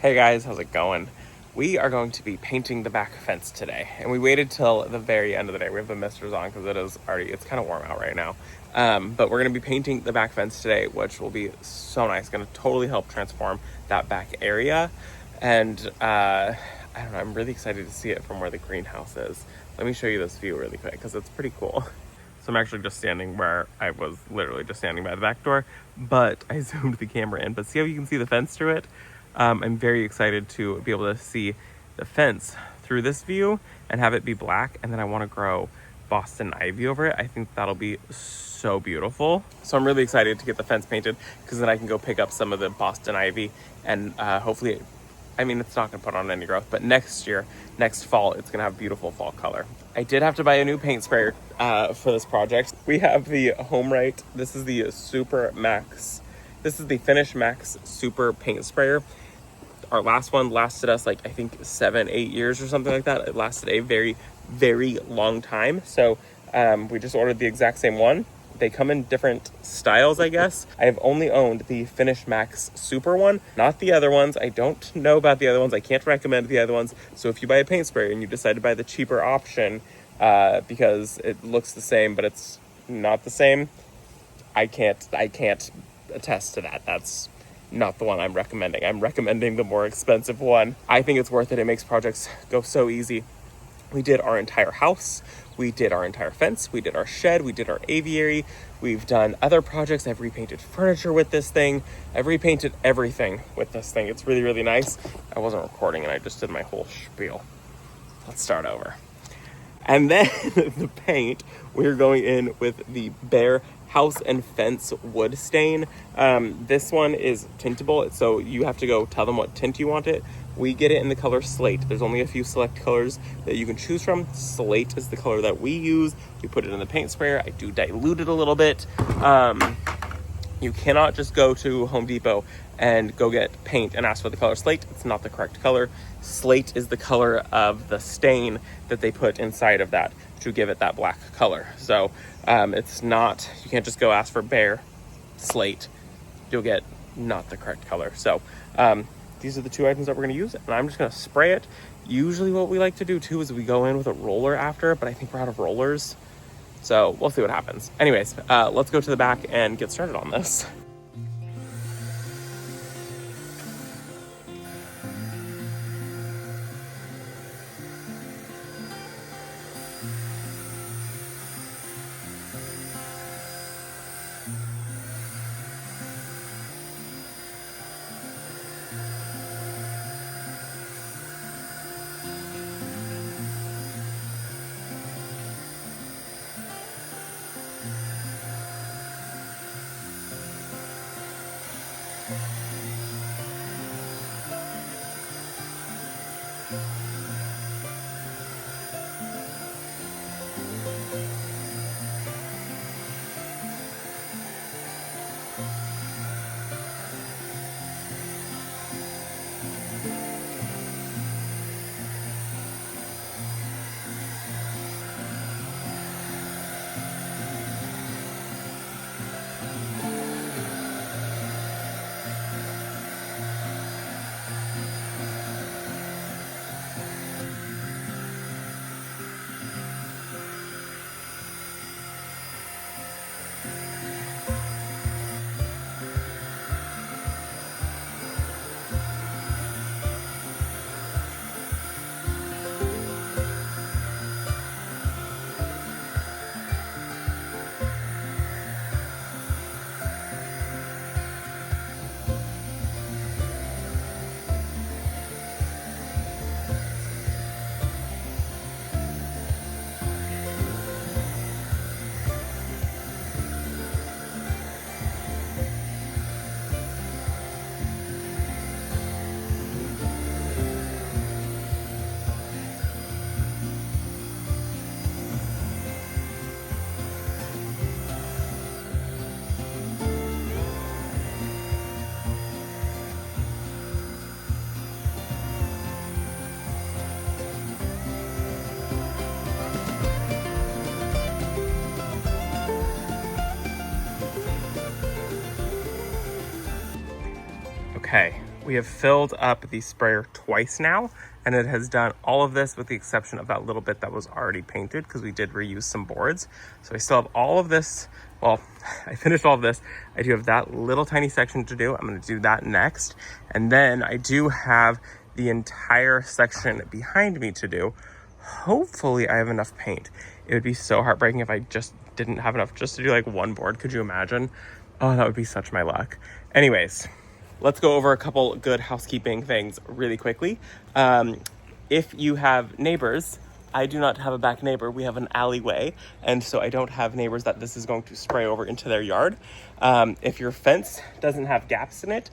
Hey guys, how's it going? We are going to be painting the back fence today, and we waited till the very end of the day. We have the misters on because it's kind of warm out right now. But we're going to be painting the back fence today, which will be so nice. Going to totally help transform that back area. And I don't know, I'm really excited to see it from where the greenhouse is. Let me show you this view really quick because it's pretty cool. So I'm actually just standing where I was literally just standing by the back door, but I zoomed the camera in. But see how you can see the fence through it? I'm very excited to be able to see the fence through this view and have it be black. And then I want to grow Boston ivy over it. I think that'll be so beautiful. So I'm really excited to get the fence painted because then I can go pick up some of the Boston ivy and hopefully, I mean, it's not going to put on any growth, but next fall, it's going to have beautiful fall color. I did have to buy a new paint sprayer for this project. We have the HomeRight. This is the Super Max. This is the Finish Max Super Paint Sprayer. Our last one lasted us like, I think 7-8 years or something like that. It lasted a very, very long time. So we just ordered the exact same one. They come in different styles, I guess. I have only owned the Finish Max Super one, not the other ones. I don't know about the other ones. I can't recommend the other ones. So if you buy a paint sprayer and you decide to buy the cheaper option because it looks the same, but it's not the same, I can't attest to that. That's not the one I'm recommending. I'm recommending the more expensive one. I think it's worth it. It makes projects go so easy. We did our entire house. We did our entire fence. We did our shed. We did our aviary. We've done other projects. I've repainted furniture with this thing. I've repainted everything with this thing. It's really, really nice. I wasn't recording and I just did my whole spiel. Let's start over. And then the paint, we're going in with the Behr House and Fence wood stain. This one is tintable, so you have to go tell them what tint you want it. We get it in the color slate. There's only a few select colors that you can choose from. Slate is the color that we use. We put it in the paint sprayer. I do dilute it a little bit. You cannot just go to Home Depot and go get paint and ask for the color slate. It's not the correct color. Slate is the color of the stain that they put inside of that to give it that black color. So it's not, you can't just go ask for Behr slate. You'll get not the correct color. So these are the two items that we're going to use, and I'm just going to spray it. Usually what we like to do too is we go in with a roller after, but I think we're out of rollers. So we'll see what happens. Anyways, let's go to the back and get started on this. Okay, We have filled up the sprayer twice now, and it has done all of this with the exception of that little bit that was already painted because we did reuse some boards. So I still have all of this. Well, I finished all of this. I do have that little tiny section to do. I'm going to do that next. And then I do have the entire section behind me to do. Hopefully I have enough paint. It would be so heartbreaking if I just didn't have enough just to do like one board. Could you imagine? Oh, that would be such my luck. Anyways, let's go over a couple good housekeeping things really quickly. If you have neighbors, I do not have a back neighbor. We have an alleyway, and so I don't have neighbors that this is going to spray over into their yard. If your fence doesn't have gaps in it,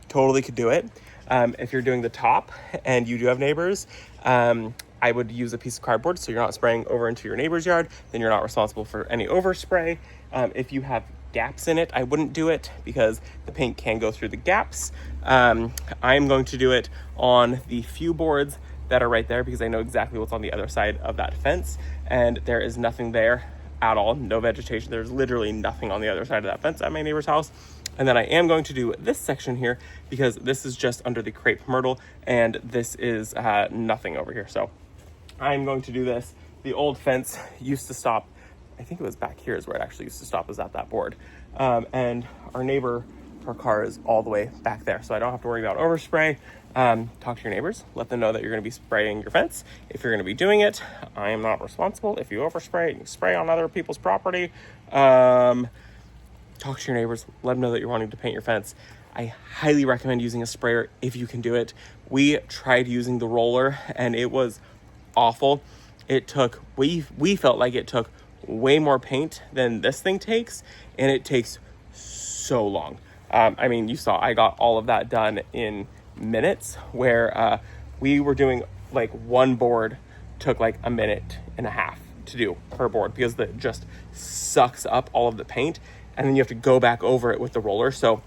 totally could do it. If you're doing the top and you do have neighbors, I would use a piece of cardboard so you're not spraying over into your neighbor's yard. Then you're not responsible for any overspray. If you have gaps in it, I wouldn't do it because the paint can go through the gaps. I'm going to do it on the few boards that are right there because I know exactly what's on the other side of that fence, and there is nothing there at all, no vegetation. There's literally nothing on the other side of that fence at my neighbor's house. And then I am going to do this section here because this is just under the crepe myrtle, and this is nothing over here. So I'm going to do this. The old fence used to stop, I think it was back here is where it actually used to stop, is at that board. And our neighbor, her car is all the way back there, so I don't have to worry about overspray. Talk to your neighbors, let them know that you're going to be spraying your fence. If you're going to be doing it, I am not responsible. If you overspray and you spray on other people's property, talk to your neighbors, let them know that you're wanting to paint your fence. I highly recommend using a sprayer if you can do it. We tried using the roller and it was awful. It took, we felt like it took way more paint than this thing takes, and it takes so long. I mean, you saw I got all of that done in minutes, where we were doing like one board took like a minute and a half to do per board because it just sucks up all of the paint, and then you have to go back over it with the roller. So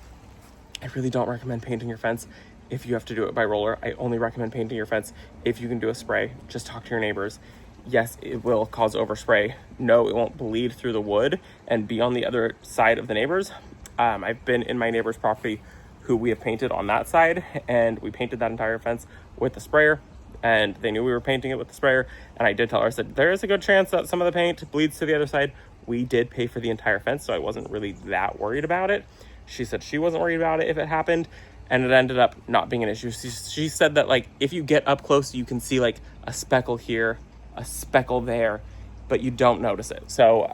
I really don't recommend painting your fence if you have to do it by roller. I only recommend painting your fence if you can do a spray. Just talk to your neighbors. Yes, it will cause overspray. No, it won't bleed through the wood and be on the other side of the neighbors. I've been in my neighbor's property who we have painted on that side, and we painted that entire fence with the sprayer, and they knew we were painting it with the sprayer. And I did tell her, I said, there is a good chance that some of the paint bleeds to the other side. We did pay for the entire fence, so I wasn't really that worried about it. She said she wasn't worried about it if it happened, and it ended up not being an issue. She said that like if you get up close, you can see like a speckle here, a speckle there, but you don't notice it. So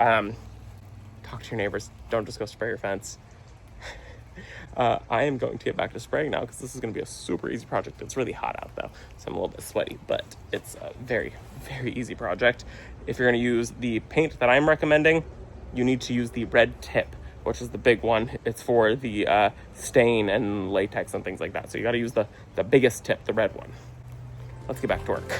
talk to your neighbors. Don't just go spray your fence. I am going to get back to spraying now because this is going to be a super easy project. It's really hot out though, so I'm a little bit sweaty, but it's a very, very easy project. If you're going to use the paint that I'm recommending, you need to use the red tip, which is the big one. It's for the stain and latex and things like that. So you got to use the biggest tip, the red one. Let's get back to work.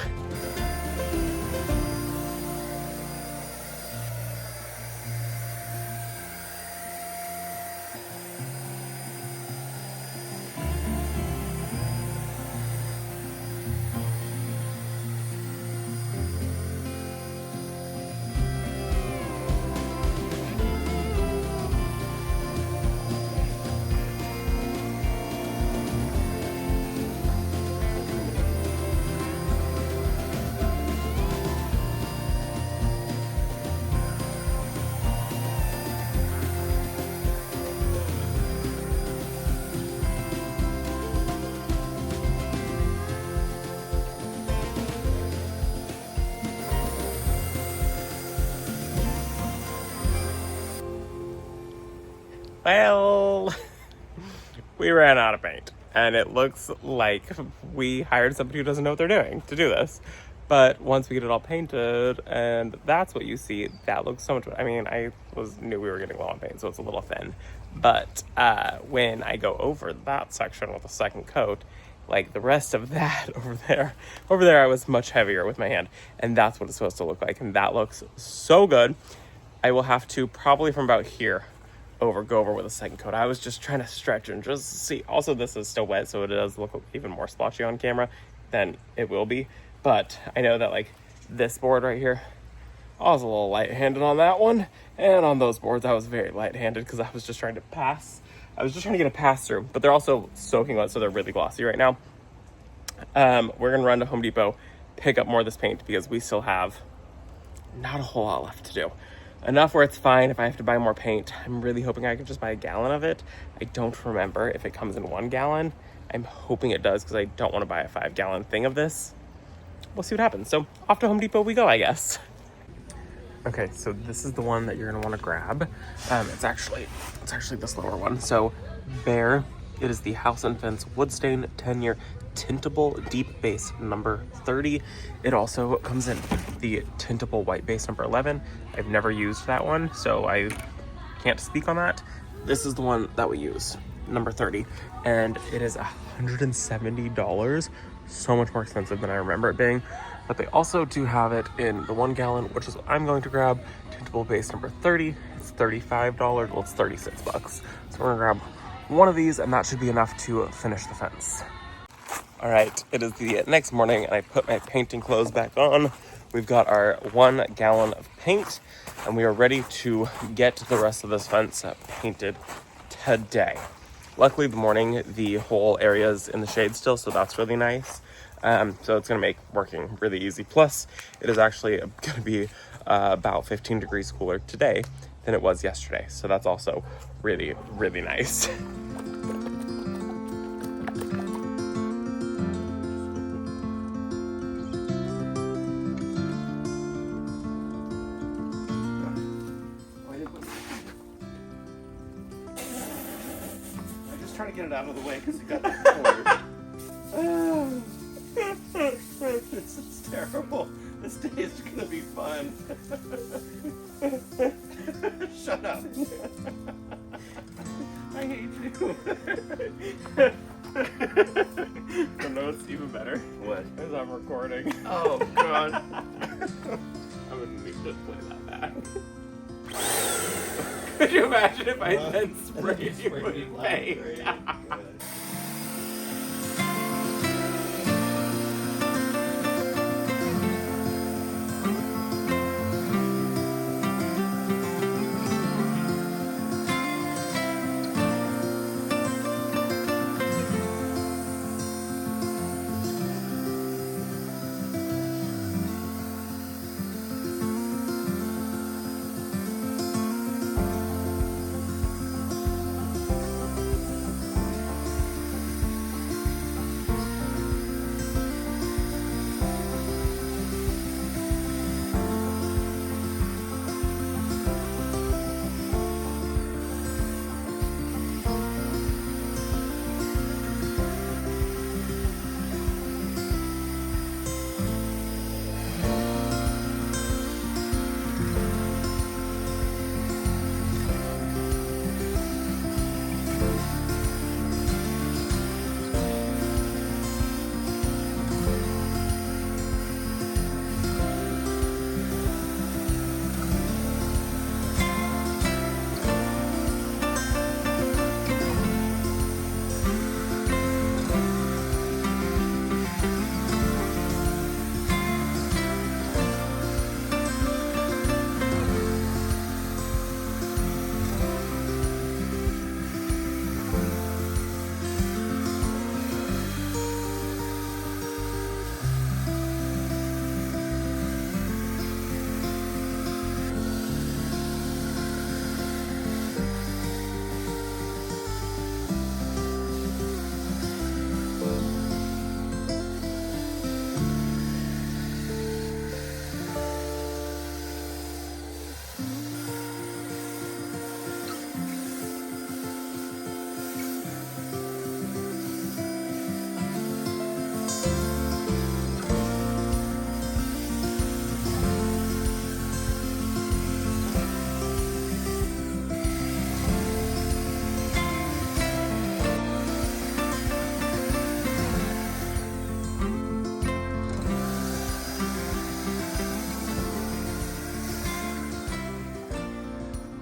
Well, we ran out of paint, and it looks like we hired somebody who doesn't know what they're doing to do this. But once we get it all painted, and that's what you see, that looks so much better. I mean, knew we were getting low on paint, so it's a little thin. But when I go over that section with a second coat, like the rest of that over there I was much heavier with my hand, and that's what it's supposed to look like, and that looks so good. I will have to probably from about here go over with a second coat. I was just trying to stretch and just see. Also, this is still wet, so it does look even more splotchy on camera than it will be. But I know that like this board right here, I was a little light-handed on that one, and on those boards I was very light-handed because I was just trying to pass I was just trying to get a pass through, but they're also soaking wet, so they're really glossy right now. We're gonna run to Home Depot, pick up more of this paint because we still have not a whole lot left to do. Enough where it's fine if I have to buy more paint. I'm really hoping I can just buy a gallon of it. I don't remember if it comes in 1 gallon. I'm hoping it does because I don't want to buy a 5-gallon thing of this. We'll see what happens. So off to Home Depot we go, I guess. Okay, so this is the one that you're gonna want to grab. It's actually this lower one. So Bear, it is the House and Fence Wood Stain 10-year tintable deep base number 30. It also comes in the tintable white base number 11. I've never used that one, so I can't speak on that. This is the one that we use, number 30, and it is $170. So much more expensive than I remember it being. But they also do have it in the 1 gallon, which is what I'm going to grab. Tintable base number 30. It's $35. Well, it's 36 bucks. So we're gonna grab one of these, and that should be enough to finish the fence. All right, it is the next morning, and I put my painting clothes back on. We've got our 1 gallon of paint, and we are ready to get the rest of this fence painted today. Luckily, the morning, the whole area is in the shade still, so that's really nice. So it's gonna make working really easy. Plus, it is actually gonna be about 15 degrees cooler today than it was yesterday. So that's also really, really nice. I'm just trying to get it out of the way because it got the cord. This is terrible. This day is gonna be fun. Shut up. I hate you. You know what's even better? What? Is I'm recording. Oh god. I wouldn't need to play that back. Could you imagine if I then sprayed you with paint?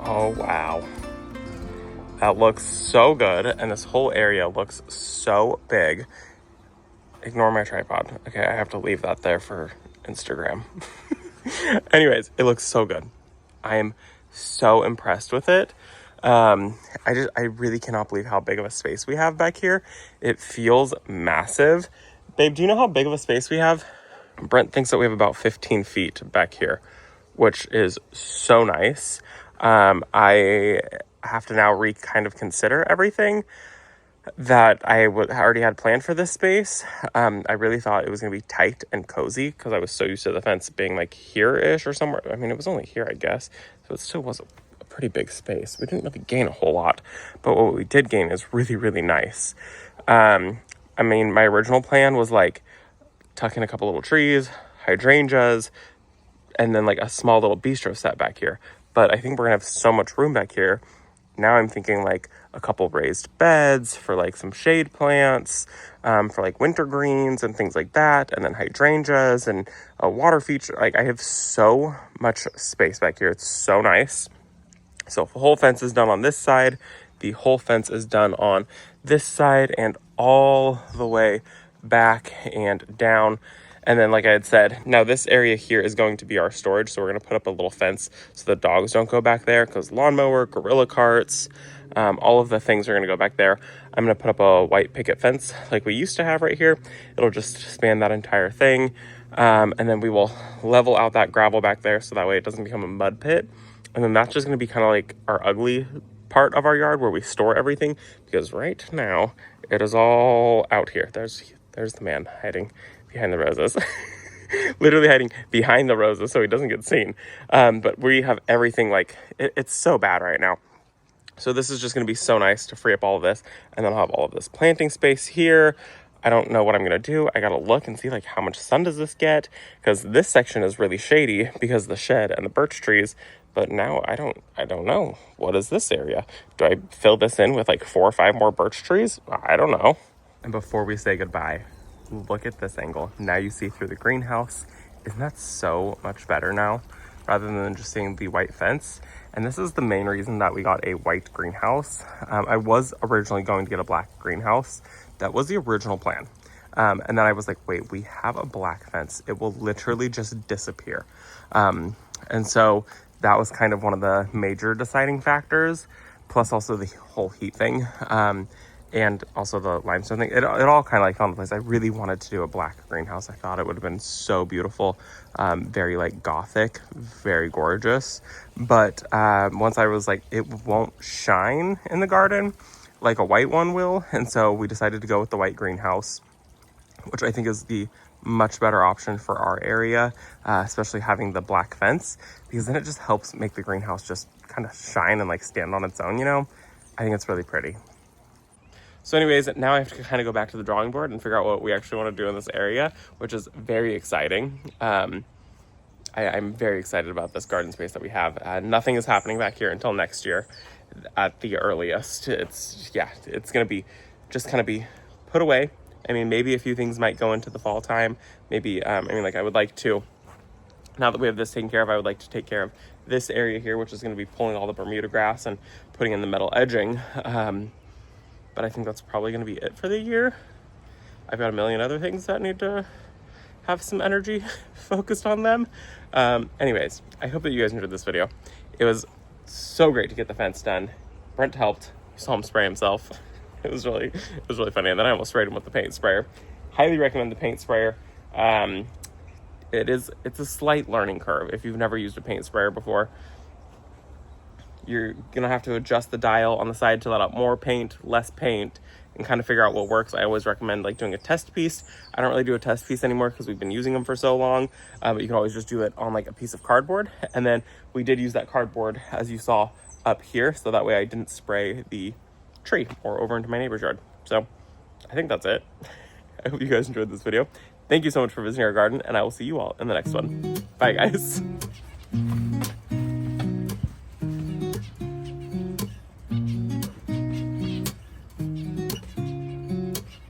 Oh, wow. That looks so good, and this whole area looks so big. Ignore my tripod. Okay, I have to leave that there for Instagram. Anyways, it looks so good. I am so impressed with it. I really cannot believe how big of a space we have back here. It feels massive. Babe, do you know how big of a space we have? Brent thinks that we have about 15 feet back here, which is so nice. I have to now kind of consider everything that I already had planned for this space. I really thought it was going to be tight and cozy because I was so used to the fence being like here-ish or somewhere. I mean, it was only here, I guess. So it still was a pretty big space. We didn't really gain a whole lot, but what we did gain is really, really nice. I mean, my original plan was like tuck in a couple little trees, hydrangeas, and then like a small little bistro set back here. But I think we're going to have so much room back here. Now I'm thinking like a couple raised beds for like some shade plants, for like winter greens and things like that. And then hydrangeas and a water feature. Like I have so much space back here. It's so nice. So if the whole fence is done on this side, the whole fence is done on this side and all the way back and down. And then, like I had said, now this area here is going to be our storage. So we're going to put up a little fence so the dogs don't go back there, because lawnmower, gorilla carts, all of the things are going to go back there. I'm going to put up a white picket fence like we used to have right here. It'll just span that entire thing. And then we will level out that gravel back there so that way it doesn't become a mud pit. And then that's just going to be kind of like our ugly part of our yard where we store everything, because right now it is all out here. There's the man hiding behind the roses. Literally hiding behind the roses so he doesn't get seen. But we have everything like, it's so bad right now. So this is just going to be so nice to free up all of this. And then I'll have all of this planting space here. I don't know what I'm going to do. I got to look and see like how much sun does this get, because this section is really shady because of the shed and the birch trees. But now I don't know. What is this area? Do I fill this in with like 4 or 5 more birch trees? I don't know. And before we say goodbye, look at this angle. Now you see through the greenhouse. Isn't that so much better now, rather than just seeing the white fence? And this is the main reason that we got a white greenhouse. I was originally going to get a black greenhouse. That was the original plan. And then I was like, wait, we have a black fence. It will literally just disappear. And so that was kind of one of the major deciding factors, plus also the whole heat thing. And also the limestone thing. It all kind of like fell into place. I really wanted to do a black greenhouse. I thought it would have been so beautiful. Very like gothic, very gorgeous. But once I was like, it won't shine in the garden like a white one will. And so we decided to go with the white greenhouse, which I think is the much better option for our area, especially having the black fence, because then it just helps make the greenhouse just kind of shine and like stand on its own, you know? I think it's really pretty. So anyways, now I have to kind of go back to the drawing board and figure out what we actually want to do in this area, which is very exciting. I'm very excited about this garden space that we have. Nothing is happening back here until next year at the earliest. It's going to be just kind of be put away. I mean, maybe a few things might go into the fall time. Maybe, I would like to, now that we have this taken care of, I would like to take care of this area here, which is going to be pulling all the Bermuda grass and putting in the metal edging. But I think that's probably going to be it for the year. I've got a million other things that need to have some energy focused on them. Anyways, I hope that you guys enjoyed this video. It was so great to get the fence done. Brent helped. You saw him spray himself. It was really funny. And then I almost sprayed him with the paint sprayer. Highly recommend the paint sprayer. It's a slight learning curve. If you've never used a paint sprayer before, you're gonna have to adjust the dial on the side to let out more paint, less paint, and kind of figure out what works. I always recommend like doing a test piece. I don't really do a test piece anymore because we've been using them for so long, but you can always just do it on like a piece of cardboard. And then we did use that cardboard, as you saw up here, so that way I didn't spray the tree or over into my neighbor's yard. So I think that's it. I hope you guys enjoyed this video. Thank you so much for visiting our garden, and I will see you all in the next one. Bye guys.